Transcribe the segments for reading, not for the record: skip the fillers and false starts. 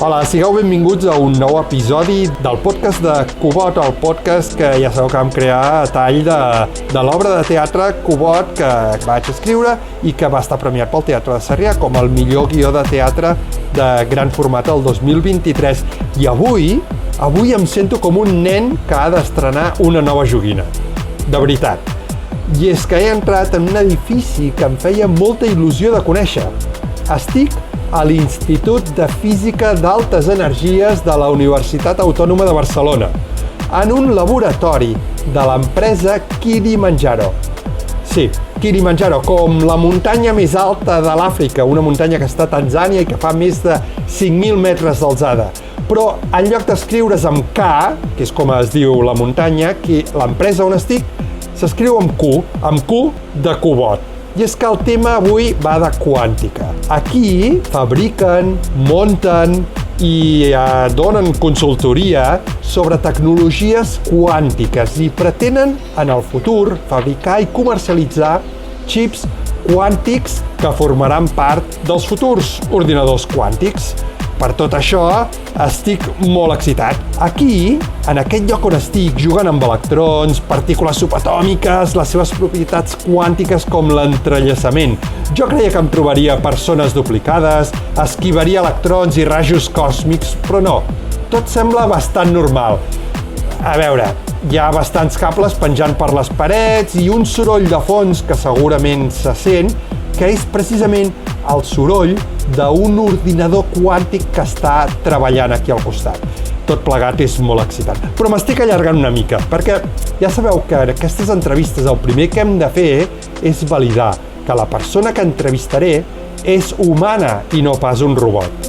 Hola, sigueu benvinguts a un nou episodi del podcast de Cubot, el podcast que ja sabeu que vam crear a tall de l'obra de teatre Cubot que vaig escriure i que va estar premiat pel Teatre de Sarrià com el millor guió de teatre de gran format el 2023. I avui em sento com un nen que ha d'estrenar una nova joguina. De veritat. I és que he entrat en un edifici que em feia molta il·lusió de conèixer. Estic a l'Institut de Física d'Altes Energies de la Universitat Autònoma de Barcelona, en un laboratori de l'empresa Kilimanjaro. Sí, Kilimanjaro, com la muntanya més alta de l'Àfrica, una muntanya que està a Tanzània i que fa més de 5.000 metres d'alçada. Però en lloc d'escriure's amb K, que és com es diu la muntanya, l'empresa on estic s'escriu amb Q de Cubot. I és que el tema avui va de quàntica. Aquí fabriquen, munten i donen consultoria sobre tecnologies quàntiques i pretenen en el futur fabricar i comercialitzar xips quàntics que formaran part dels futurs ordinadors quàntics. Per tot això, estic molt excitat. Aquí, en aquest lloc on estic, jugant amb electrons, partícules subatòmiques, les seves propietats quàntiques com l'entrellaçament. Jo creia que em trobaria persones duplicades, esquivaria electrons i rajos còsmics, però no. Tot sembla bastant normal. A veure, hi ha bastants cables penjant per les parets i un soroll de fons que segurament se sent, que és precisament el soroll d'un ordinador quàntic que està treballant aquí al costat. Tot plegat és molt excitant. Però m'estic allargant una mica, perquè ja sabeu que en aquestes entrevistes el primer que hem de fer és validar que la persona que entrevistaré és humana i no pas un robot.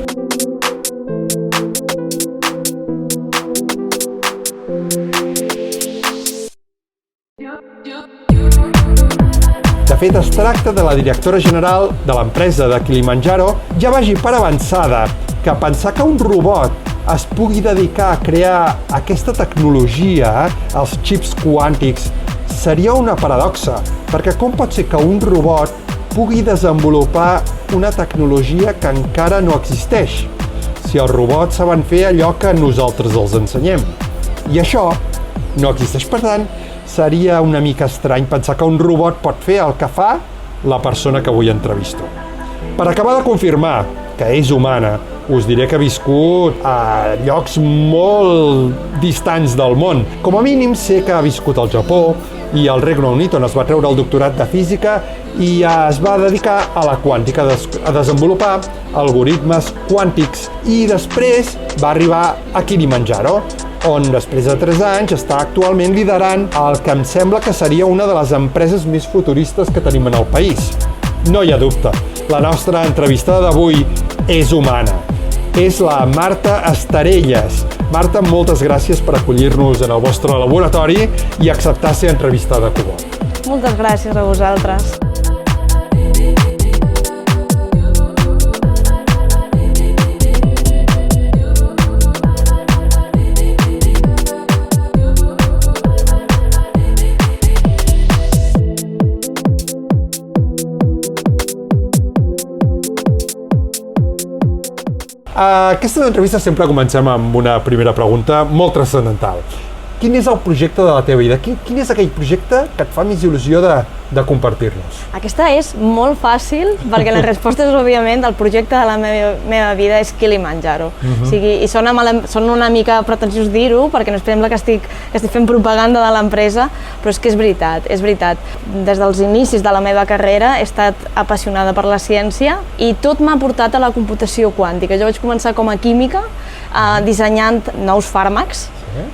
De fet, es tracta de la directora general de l'empresa de Kilimanjaro. Ja vagi per avançada que pensar que un robot es pugui dedicar a crear aquesta tecnologia, els xips quàntics, seria una paradoxa, perquè com pot ser que un robot pugui desenvolupar una tecnologia que encara no existeix, si els robots saben fer allò que nosaltres els ensenyem? I això no existeix, per tant, seria una mica estrany pensar que un robot pot fer el que fa la persona que avui entrevisto. Per acabar de confirmar que és humana, us diré que ha viscut a llocs molt distants del món. Com a mínim sé que ha viscut al Japó i al Regne Unit, on es va treure el doctorat de física i es va dedicar a la quàntica, a desenvolupar algoritmes quàntics. I després va arribar a Kilimanjaro, on després de 3 anys està actualment liderant el que em sembla que seria una de les empreses més futuristes que tenim en el país. No hi ha dubte, la nostra entrevistada d'avui és humana. És la Marta Estarelles. Marta, moltes gràcies per acollir-nos en el vostre laboratori i acceptar ser entrevistada a Cubot. Moltes gràcies a vosaltres. Aquesta entrevista sempre comencem amb una primera pregunta molt transcendental. Quin és el projecte de la teva vida? Quin és aquell projecte que et fa més il·lusió de compartir-nos? Aquesta és molt fàcil, perquè la resposta és, òbviament, el projecte de la meva vida és Kilimanjaro. O sigui, i sona una mica pretensiós dir-ho, perquè no sembla que estic fent propaganda de l'empresa, però és que és veritat. Des dels inicis de la meva carrera he estat apassionada per la ciència i tot m'ha portat a la computació quàntica. Jo vaig començar com a química, dissenyant nous fàrmacs,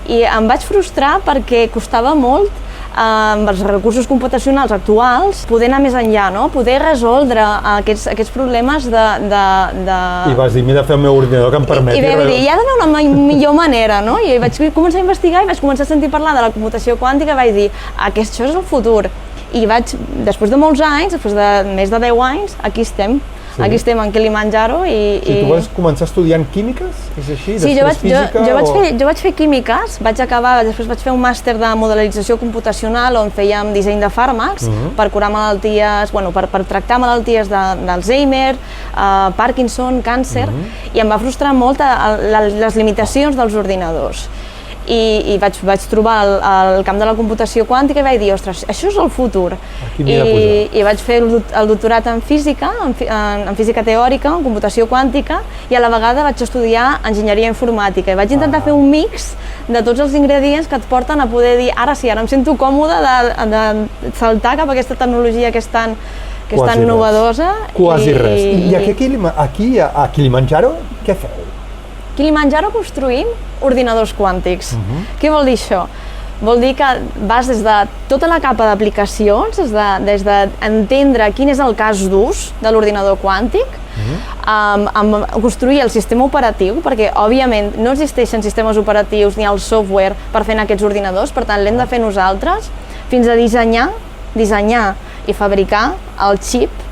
i em vaig frustrar perquè costava molt amb els recursos computacionals actuals poder anar més enllà, no? Poder resoldre aquests problemes de... I vas dir, m'he de fer el meu ordinador que em permeti... I vaig dir, hi ha d'haver una millor manera, no? I vaig començar a investigar i vaig començar a sentir parlar de la computació quàntica i vaig dir, això és el futur. I després de molts anys, després de més de 10 anys, aquí estem. aquí estem en Kilimanjaro i... Sí, tu vas començar estudiant químiques? És així? Sí, Després física? Jo vaig fer químiques, vaig acabar, després vaig fer un màster de modelització computacional on fèiem disseny de fàrmacs per curar malalties, bueno, per tractar malalties d'Alzheimer, Parkinson, càncer, i em va frustrar molt les limitacions dels ordinadors. I vaig trobar el camp de la computació quàntica i vaig dir, ostres, això és el futur. I vaig fer el doctorat en física, en física teòrica, en computació quàntica, i a la vegada vaig estudiar enginyeria informàtica. I vaig intentar fer un mix de tots els ingredients que et porten a poder dir, ara sí, ara em sento còmode de saltar cap a aquesta tecnologia que és tan innovadosa. Quasi res. I aquí a Kilimanjaro, què feu? Kilimanjaro construïm ordinadors quàntics. Què vol dir això? Vol dir que vas des de tota la capa d'aplicacions, des d'entendre quin és el cas d'ús de l'ordinador quàntic, amb construir el sistema operatiu, perquè òbviament no existeixen sistemes operatius ni el software per fer aquests ordinadors, per tant l'hem de fer nosaltres, fins a dissenyar i fabricar el xip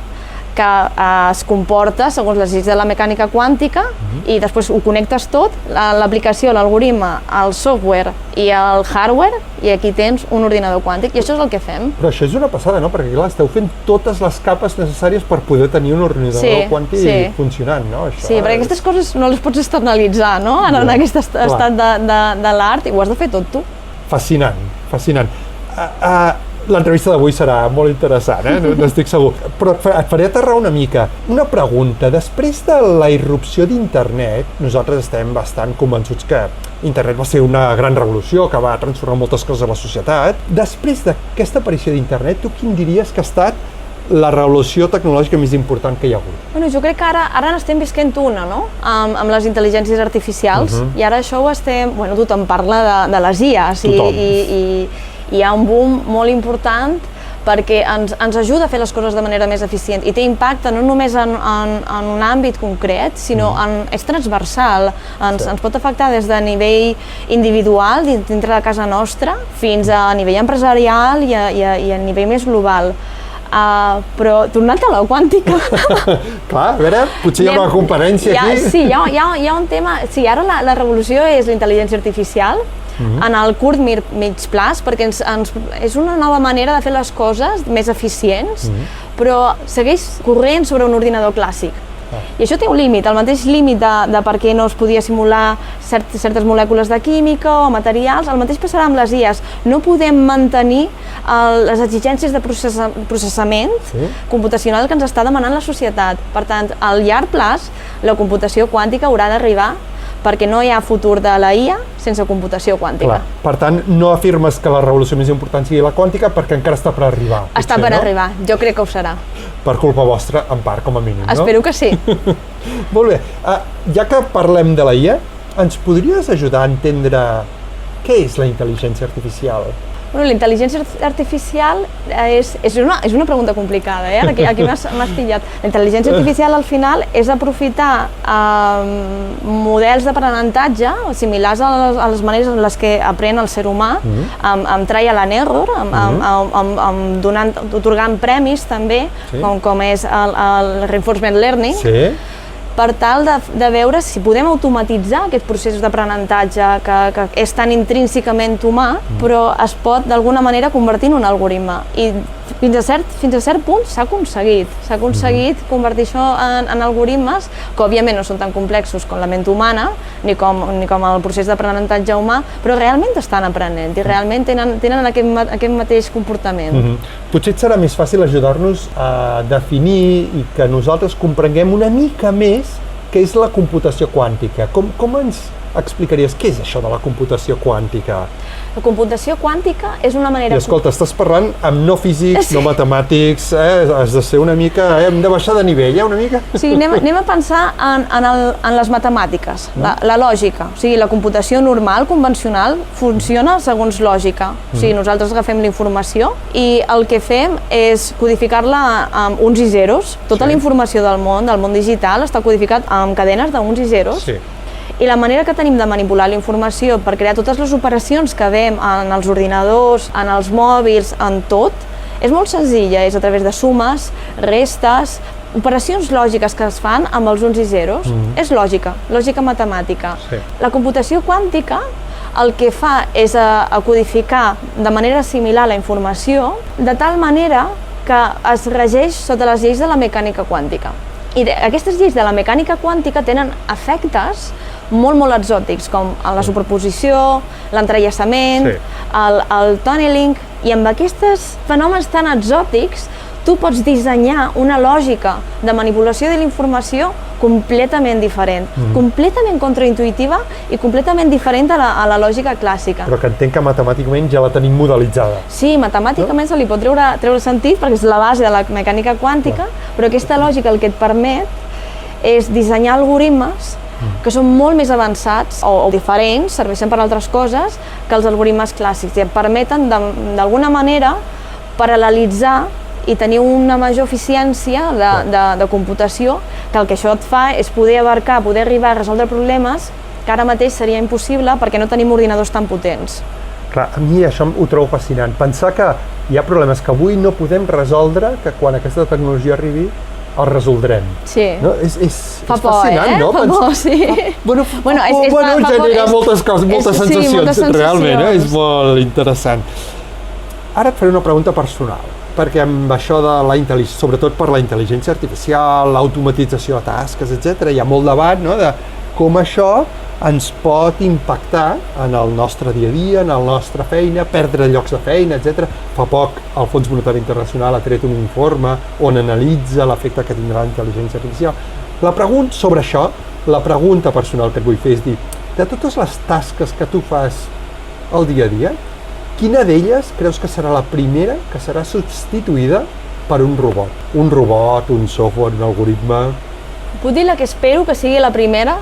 que es comporta segons les lleis de la mecànica quàntica i després ho connectes tot, l'aplicació, l'algoritme, el software i el hardware, i aquí tens un ordinador quàntic, i això és el que fem. Però això és una passada, no? Perquè clar, esteu fent totes les capes necessàries per poder tenir un ordinador quàntic funcionant, no? Sí, perquè aquestes coses no les pots externalitzar, no? En aquest estat de l'art, i ho has de fer tot tu. Fascinant, fascinant. L'entrevista d'avui serà molt interessant, n'estic segur. Però et faré aterrar una mica. Una pregunta. Després de la irrupció d'Internet, nosaltres estem bastant convençuts que Internet va ser una gran revolució que va transformar moltes coses a la societat. Després d'aquesta aparició d'Internet, tu quin diries que ha estat la revolució tecnològica més important que hi ha hagut? Bueno, jo crec que ara n'estem visquent una, no? Amb les intel·ligències artificials, i ara això ho estem... Bueno, tothom parla de les IAs i hi ha un boom molt important perquè ens ajuda a fer les coses de manera més eficient i té impacte no només en un àmbit concret, sinó és transversal, ens pot afectar des de nivell individual, dintre de casa nostra, fins a nivell empresarial i a nivell més global. Però tornant a la quàntica... Clar, a veure, potser hi ha una conferència aquí. Sí, hi ha un tema... Sí, ara la revolució és la intel·ligència artificial, en el curt mig plaç, perquè és una nova manera de fer les coses més eficients, però segueix corrent sobre un ordinador clàssic. I això té un límit, el mateix límit de per què no es podia simular certes molècules de química o materials, el mateix passarà amb les IAs. No podem mantenir les exigències de processament computacional que ens està demanant la societat. Per tant, a llarg plaç, la computació quàntica haurà d'arribar perquè no hi ha futur de la IA sense computació quàntica. Clar. Per tant, no afirmes que la revolució més important sigui la quàntica perquè encara està per arribar. Està per arribar, jo crec que ho serà. Per culpa vostra, en part, com a mínim, no? Espero que sí. Molt bé. Ja que parlem de la IA, ens podries ajudar a entendre què és la intel·ligència artificial? Bueno, la intel·ligència artificial és una pregunta complicada, aquí m'has pillat. La intel·ligència artificial al final és aprofitar models d'aprenentatge similars a les maneres en les que aprèn el ser humà, amb trial and error, atorgant premis també, com és el reinforcement learning, per tal de veure si podem automatitzar aquests processos d'aprenentatge que és tan intrínsecament humà, però es pot d'alguna manera convertir en un algoritme. I fins a cert punt s'ha aconseguit convertir això en algoritmes que òbviament no són tan complexos com la ment humana ni com el procés d'aprenentatge humà, però realment estan aprenent i realment tenen aquest mateix comportament. Potser serà més fàcil ajudar-nos a definir i que nosaltres comprenguem una mica més què és la computació quàntica. Com ens explicaries què és això de la computació quàntica? La computació quàntica és una manera... I escolta, estàs parlant amb no físics, no matemàtics, has de ser una mica... Hem de baixar de nivell, una mica? Sí, anem a pensar en les matemàtiques, la lògica. O sigui, la computació normal, convencional, funciona segons lògica. O sigui, nosaltres agafem la informació i el que fem és codificar-la amb uns i zeros. Tota la informació del món digital, està codificat amb cadenes d'uns i zeros. I la manera que tenim de manipular la informació per crear totes les operacions que veiem en els ordinadors, en els mòbils, en tot, és molt senzilla, és a través de sumes, restes, operacions lògiques que es fan amb els uns i zeros. És lògica matemàtica. Sí. La computació quàntica el que fa és codificar de manera similar la informació de tal manera que es regeix sota les lleis de la mecànica quàntica. I aquestes lleis de la mecànica quàntica tenen efectes molt exòtics, com la superposició, l'entrellaçament, el tunneling, i amb aquests fenòmens tan exòtics tu pots dissenyar una lògica de manipulació de la informació completament diferent, completament contraintuitiva i completament diferent a la lògica clàssica. Però que entenc que matemàticament ja la tenim modelitzada. Sí, matemàticament se li pot treure sentit perquè és la base de la mecànica quàntica, però aquesta lògica el que et permet és dissenyar algoritmes que són molt més avançats o diferents, serveixen per altres coses que els algoritmes clàssics i et permeten d'alguna manera paral·lelitzar i tenir una major eficiència de computació, que el que això et fa és poder abarcar, poder arribar a resoldre problemes que ara mateix seria impossible perquè no tenim ordinadors tan potents. Clar, a mi això ho trobo fascinant. Pensar que hi ha problemes que avui no podem resoldre, que quan aquesta tecnologia arribi els resoldrem. Sí. No? És fa por, fascinant, no? Fa por, sí. Genera moltes coses, moltes sensacions, realment, és molt interessant. Ara et faré una pregunta personal, perquè amb això de sobretot per la intel·ligència artificial, l'automatització de tasques, etc., hi ha molt debat, no?, de com això ens pot impactar en el nostre dia a dia, en la nostra feina, perdre llocs de feina, etc. Fa poc el Fons Monetari Internacional ha tret un informe on analitza l'efecte que tindrà la intel·ligència artificial. Sobre això, la pregunta personal que et vull fer és dir, de totes les tasques que tu fas al dia a dia, quina d'elles creus que serà la primera que serà substituïda per un robot? Un robot, un software, un algoritme... Puc dir la que espero que sigui la primera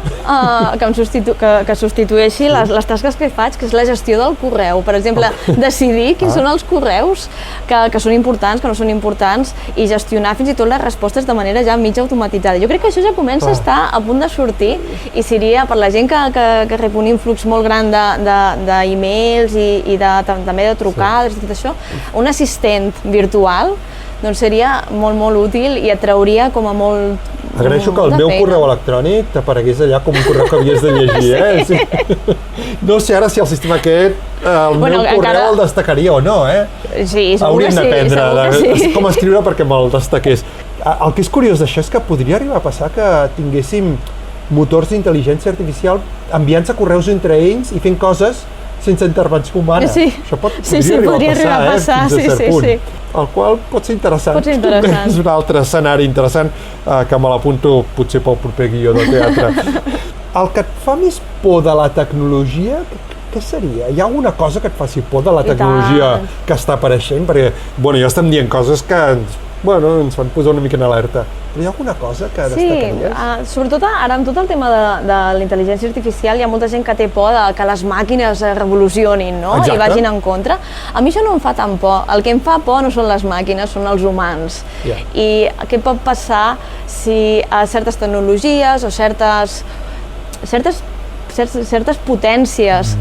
que substitueixi les tasques que faig, que és la gestió del correu. Per exemple, decidir quins són els correus que són importants, que no són importants, i gestionar fins i tot les respostes de manera ja mig automatitzada. Jo crec que això ja comença a estar a punt de sortir i seria, per la gent que rep un influx molt gran d'e-mails i també de trucades i tot això, un assistent virtual doncs seria molt útil i et trauria com a molt Agraeixo que el meu correu electrònic t'aparegués allà com un correu que havies de llegir, Sí. No sé ara si el sistema aquest, el meu correu el destacaria o no, Sí, segur Hauríem d'aprendre sí. com escriure perquè me'l destaqués. El que és curiós d'això és que podria arribar a passar que tinguéssim motors d'intel·ligència artificial enviant-se correus entre ells i fent coses sense intervenció humana. Sí. Això podria arribar a passar, fins a cert punt. El qual pot ser interessant. És un altre escenari interessant que me l'apunto potser pel proper guió de teatre. El que et fa més por de la tecnologia, què seria? Hi ha alguna cosa que et faci por de la tecnologia que està apareixent? Perquè, ja estem dient coses que ens fan posar una mica en alerta. Però hi ha alguna cosa que destacaries? Sí, sobretot ara amb tot el tema de la intel·ligència artificial hi ha molta gent que té por que les màquines revolucionin, no? I vagin en contra. A mi això no em fa tan por. El que em fa por no són les màquines, són els humans. I què pot passar si certes tecnologies o certes potències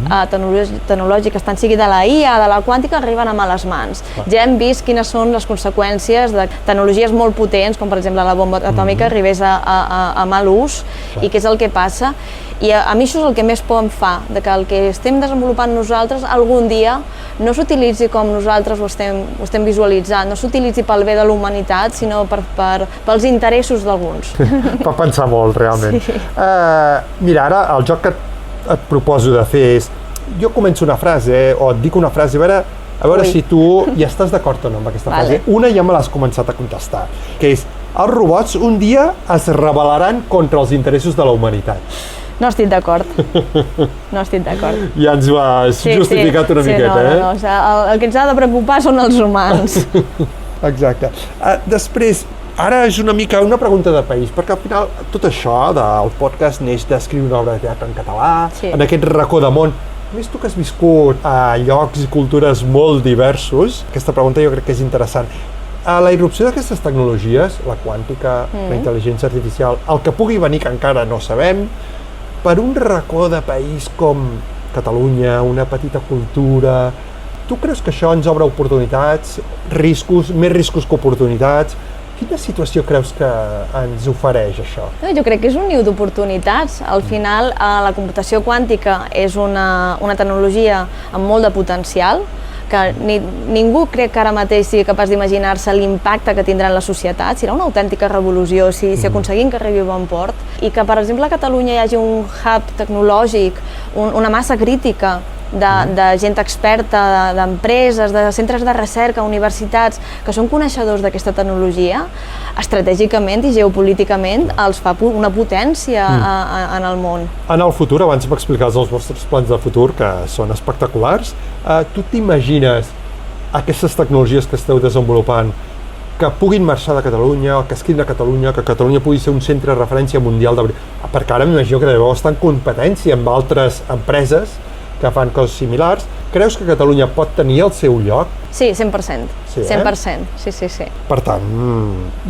tecnològiques, tant sigui de la IA, de la quàntica, arriben a males mans. Ja hem vist quines són les conseqüències de tecnologies molt potents, com per exemple la bomba atòmica, arribés a mal ús, i què és el que passa. I a mi això és el que més por em fa, que el que estem desenvolupant nosaltres algun dia no s'utilitzi com nosaltres ho estem visualitzant, no s'utilitzi pel bé de la humanitat, sinó pels interessos d'alguns. Fa pensar molt, realment. Mira, ara el joc que et proposo de fer és, jo començo una frase, o et dic una frase, a veure si tu hi estàs d'acord o no amb aquesta frase. Una ja me l'has començat a contestar, que és, els robots un dia es rebel·laran contra els interessos de la humanitat. No estic d'acord. Ja ens ho has justificat una miqueta, No, el que ens ha de preocupar són els humans. Exacte. Després, ara és una mica una pregunta de país, perquè al final tot això del podcast neix d'escriure una obra de teatre en català, en aquest racó de món. A més, tu que has viscut a llocs i cultures molt diversos, aquesta pregunta jo crec que és interessant. La irrupció d'aquestes tecnologies, la quàntica, la intel·ligència artificial, el que pugui venir que encara no sabem, per un racó de país com Catalunya, una petita cultura, tu creus que això ens obre oportunitats, riscos, més riscos que oportunitats? Quina situació creus que ens ofereix això? Jo crec que és un niu d'oportunitats. Al final, la computació quàntica és una tecnologia amb molt de potencial, que ningú crec que ara mateix sigui capaç d'imaginar-se l'impacte que tindrà en la societat. Serà una autèntica revolució si aconseguim que arribi a bon port. I que, per exemple, a Catalunya hi hagi un hub tecnològic, una massa crítica de gent experta, d'empreses, de centres de recerca, universitats, que són coneixedors d'aquesta tecnologia, estratègicament i geopolíticament els fa una potència en el món. En el futur, abans m'explicar els vostres plans de futur, que són espectaculars, tu t'imagines aquestes tecnologies que esteu desenvolupant que puguin marxar de Catalunya, o que es quedin a Catalunya, que Catalunya pugui ser un centre de referència mundial perquè ara m'imagino que deveu estar en competència amb altres empreses que fan coses similars. Creus que Catalunya pot tenir el seu lloc? Sí, 100%. Sí, 100%. Sí. Per tant,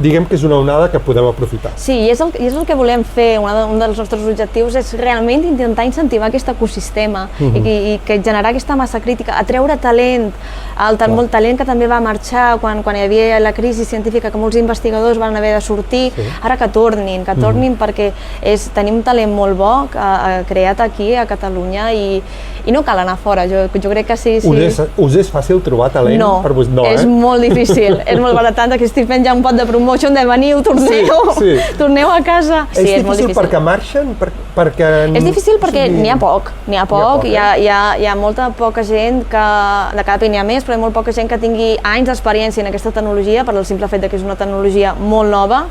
diguem que és una onada que podem aprofitar. Sí, i és el que volem fer. Un dels nostres objectius és realment intentar incentivar aquest ecosistema i que generar aquesta massa crítica, atreure talent, molt talent que també va marxar quan hi havia la crisi científica, que molts investigadors van haver de sortir, ara que tornin perquè tenim talent molt bo creat aquí a Catalunya i no cal anar fora. Jo crec que sí. Us és fàcil trobar talent? No, és molt difícil. És molt baratant, que estic fent ja un pot de promotion de veniu, torneu a casa. Sí, és molt difícil perquè marxen? És difícil perquè n'hi ha poc. Hi ha molta poca gent que, de cada n'hi ha més, però hi ha molt poca gent que tingui anys d'experiència en aquesta tecnologia, per el simple fet que és una tecnologia molt nova,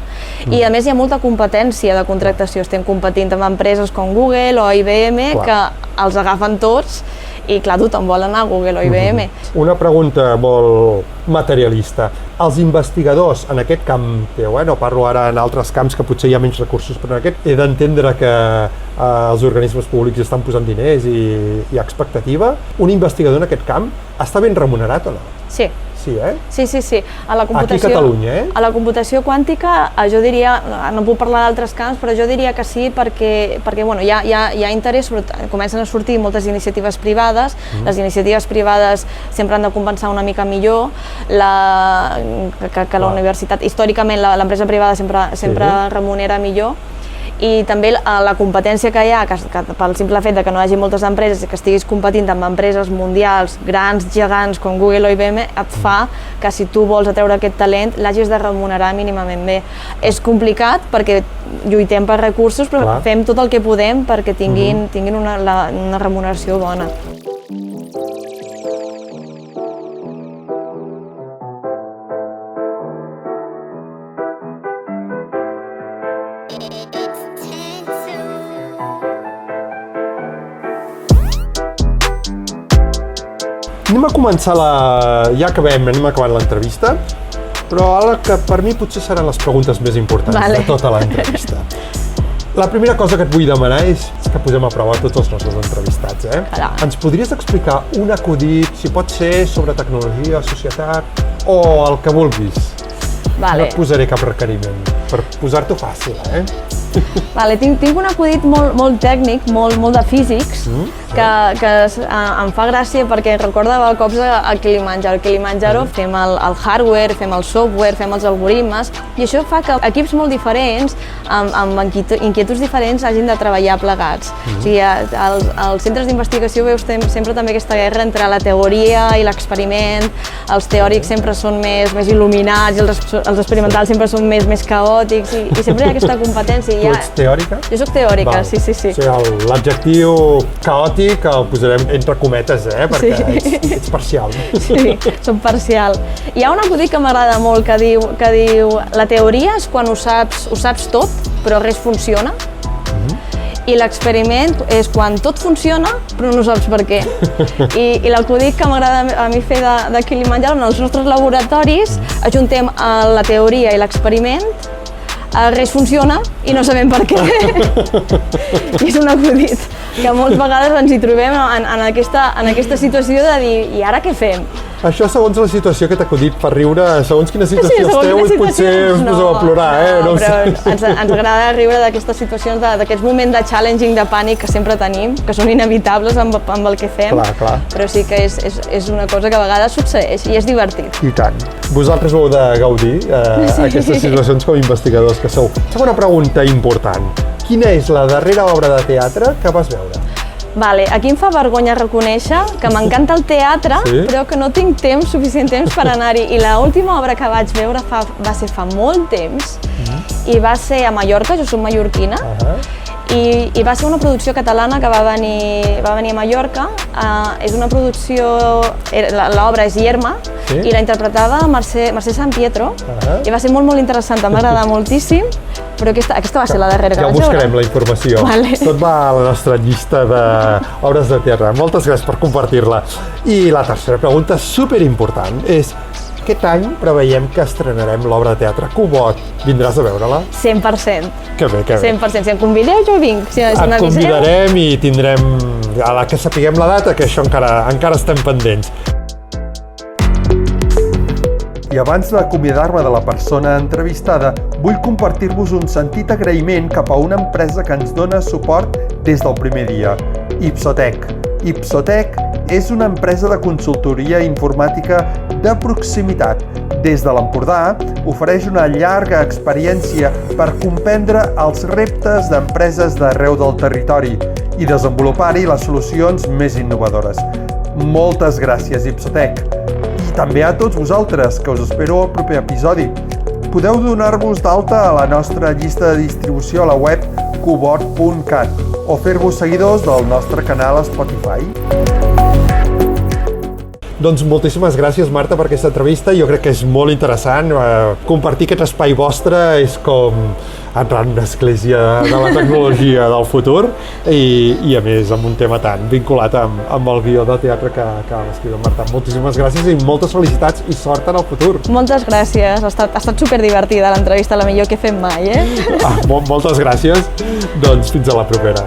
i a més hi ha molta competència de contractació. Estem competint amb empreses com Google o IBM, que els agafen tots, i clar, tothom vol anar a Google o IBM. Una pregunta molt materialista. Els investigadors en aquest camp teu, no parlo ara en altres camps que potser hi ha menys recursos, però en aquest he d'entendre que els organismes públics estan posant diners i hi ha expectativa. Un investigador en aquest camp està ben remunerat o no? Sí. Sí, eh? Sí. Aquí a Catalunya, eh? A la computació quàntica, jo diria, no puc parlar d'altres camps, però jo diria que sí, perquè bueno, hi ha interès, comencen a sortir moltes iniciatives privades, les iniciatives privades sempre han de compensar una mica millor que la universitat. Històricament l'empresa privada sempre remunera millor, i també la competència que hi ha, pel simple fet que no hi hagi moltes empreses i que estiguis competint amb empreses mundials, grans, gegants, com Google o IBM, et fa que si tu vols atreure aquest talent l'hagis de remunerar mínimament bé. És complicat perquè lluitem per recursos, però fem tot el que podem perquè tinguin una remuneració bona. Anem a començar ja acabem acabant l'entrevista, però ara que per mi potser seran les preguntes més importants de tota l'entrevista. La primera cosa que et vull demanar és que posem a prova tots els nostres entrevistats, eh? Ens podries explicar un acudit, si pot ser sobre tecnologia, societat o el que vulguis? No et posaré cap requeriment, per posar-t'ho fàcil, eh? Tinc un acudit molt tècnic, molt de físics, que em fa gràcia perquè recorda cops a Kilimanjaro. A Kilimanjaro fem el hardware, fem el software, fem els algoritmes, i això fa que equips molt diferents, amb inquietuds diferents, hagin de treballar plegats. O sigui, als centres d'investigació veus sempre també aquesta guerra entre la teoria i l'experiment. Els teòrics sempre són més il·luminats i els experimentals sempre són més caòtics, i sempre hi ha aquesta competència. Tu ets teòrica? Jo soc teòrica, sí. O sigui, l'adjectiu caòtic el posarem entre cometes, perquè ets parcial. Sí, soc parcial. Hi ha un acudit que m'agrada molt que diu la teoria és quan ho saps tot, però res funciona, i l'experiment és quan tot funciona, però no saps per què. I l'acudit que m'agrada a mi fer de Kilimanjaro, en els nostres laboratoris, ajuntem la teoria i l'experiment, res funciona i no sabem per què. I és un acudit que moltes vegades ens hi trobem en aquesta situació de dir, i ara què fem? Això segons la situació que t'ha acudit per riure, segons quina situació segons esteu, quina potser situació. us poseu a plorar, No, ho però sé. ens agrada riure d'aquestes situacions, d'aquests moments de challenging, de pànic que sempre tenim, que són inevitables amb el que fem, Clar. però sí que és una cosa que a vegades succeeix i és divertit. I tant. Vosaltres heu de gaudir aquestes situacions com a investigadors que sou. Segona pregunta important. Quina és la darrera obra de teatre que vas veure? Vale, aquí em fa vergonya reconèixer que m'encanta el teatre, Sí? però que no tinc suficient temps per anar-hi. I l'última obra que vaig veure va ser fa molt temps, i va ser a Mallorca, jo soc mallorquina, i va ser una producció catalana que va venir a Mallorca. És una producció, l'obra és Yerma, Sí? i la interpretava Mercè San Pietro, i va ser molt, molt interessant, em va agradar moltíssim, però aquesta va ser la darrera que Ja vaig veure. buscarem la informació. Vale. Tot va a la nostra llista d'obres de teatre. Moltes gràcies per compartir-la. I la tercera pregunta, superimportant, és aquest any preveiem que estrenarem l'obra de teatre Cubot. Vindràs a veure-la? 100%. Que bé. 100%. Si em convideu, jo vinc. Si Et m'aviseu... convidarem i tindrem, a la que sapiguem la data, que això encara estem pendents. I abans d'acomiadar-me de la persona entrevistada, vull compartir-vos un sentit agraïment cap a una empresa que ens dona suport des del primer dia, Ipsotec. Ipsotec és una empresa de consultoria informàtica de proximitat. Des de l'Empordà ofereix una llarga experiència per comprendre els reptes d'empreses d'arreu del territori i desenvolupar-hi les solucions més innovadores. Moltes gràcies, Ipsotec! I també a tots vosaltres, que us espero al proper episodi. Podeu donar-vos d'alta a la nostra llista de distribució a la web cubot.cat o fer-vos seguidors del nostre canal a Spotify. Doncs moltíssimes gràcies, Marta, per aquesta entrevista. Jo crec que és molt interessant. Compartir aquest espai vostre és com entrar en una església de la tecnologia del futur i a més, amb un tema tan vinculat amb el guió de teatre que va escriure Marta. Moltíssimes gràcies i moltes felicitats i sort en el futur. Moltes gràcies. Ha estat superdivertida l'entrevista, la millor que he fet mai, Moltes gràcies. Doncs fins a la propera.